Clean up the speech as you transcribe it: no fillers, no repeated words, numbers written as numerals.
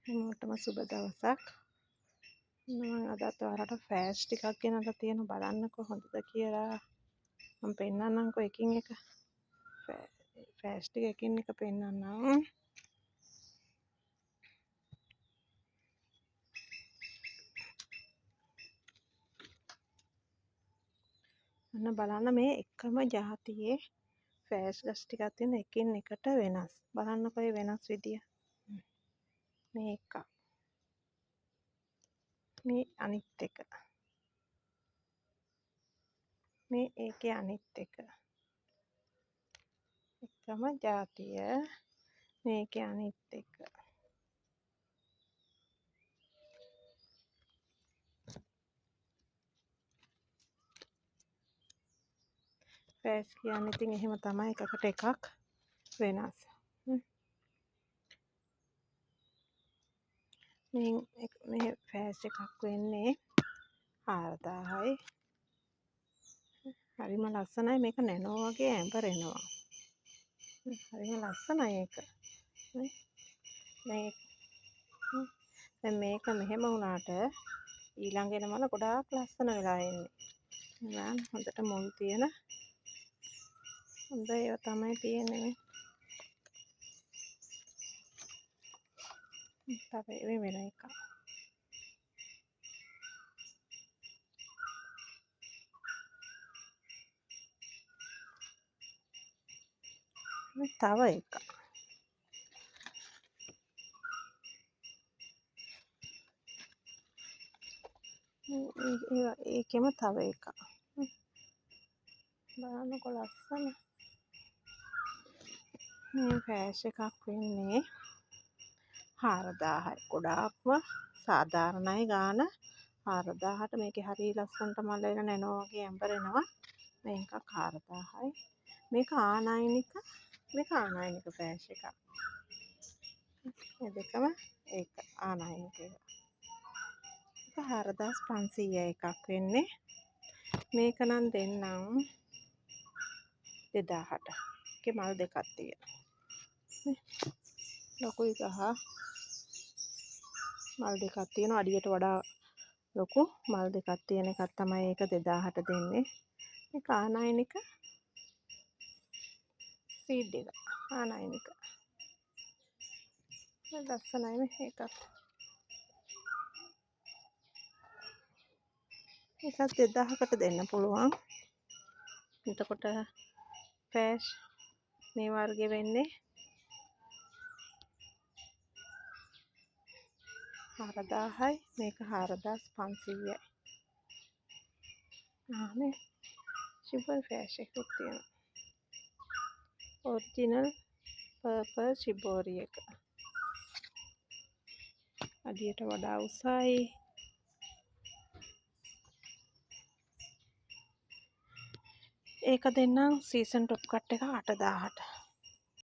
හැමෝටම සුබ දවසක්. මම අදත් ඔයාලට ෆෑෂ් ටිකක් ගෙනල්ලා තියෙනවා බලන්නකෝ හොඳද කියලා. මම පෙන්නන්නම්කෝ එකින් එක. ෆෑෂ් ටික එකින් එක පෙන්නන්නම්. අන්න බලන්න මේ එකම ජාතියේ ෆෑෂ් ගස් ටිකක් තියෙන එකින් එකට වෙනස්. බලන්නකෝ මේ වෙනස් විදිය. මේ එක. මේ අනිත් එක. මේ ඒකේ අනිත් එක. එකම ජාතිය මේකේ අනිත් එක. ෆෑෂ් කියන්නේ ඉතින් එහෙම තමයි එකකට එකක් වෙනස්. මේ ෆෑෂ් එකක් වෙන්නේ 4000යි. හරිම ලස්සනයි මේක නැනෝ වගේ ඇඹරෙනවා. හරිම ලස්සනයි ඒක. දැන් මේක මෙහෙම වුණාට ඊළඟ එන මල ගොඩාක් ලස්සන වෙලා එන්නේ. නේද? හොඳට මුල් තියෙන හොඳ ඒවා තමයි තියෙන්නේ. තව මේ වෙන එක. තව එක. ඒකෙම තව එක. බලන්නකො ලස්සන. මේ ෆෑෂ් එකක් වෙන්නේ 4000යි. ගොඩාක්ම සාධාරණයි ගාන 4000ට මේකේ හරිය ලස්සනට මල එන නැනෝ වගේ ඇඹරෙනවා. මේක 4000යි. මේක ආනයනික ෆෑෂ් එකක්. මේ දෙකම ඒක ආනයනික එක. 4500 එකක් වෙන්නේ. මේක නම් දෙන්නම් 2000ට. ඒකේ මල් දෙකක් තියෙනවා. ලොකුයි ගහ. මල් දෙකක් තියෙනවා. අඩියට වඩා ලොකු මල් දෙකක් තියෙන එකක් තමයි ඒක 2000ට දෙන්නේ. මේක ආනයනික සීඩ් එක. ආනයනික. ලස්සනයි මේකත්. ඒකත් 2000කට දෙන්න පුළුවන්. එතකොට ෆෑෂ් මේ වර්ගේ වෙන්නේ 4000යි. මේක 4500යි. මේ ශිබර් ෆෑෂ් එකක් තියෙනවා. ඔරිජිනල් පර්පල් ශිබෝරි එක. අඩියට වඩා උසයි. ඒක දෙන්නම් සීසන් টොප් කට් එක 8000ට.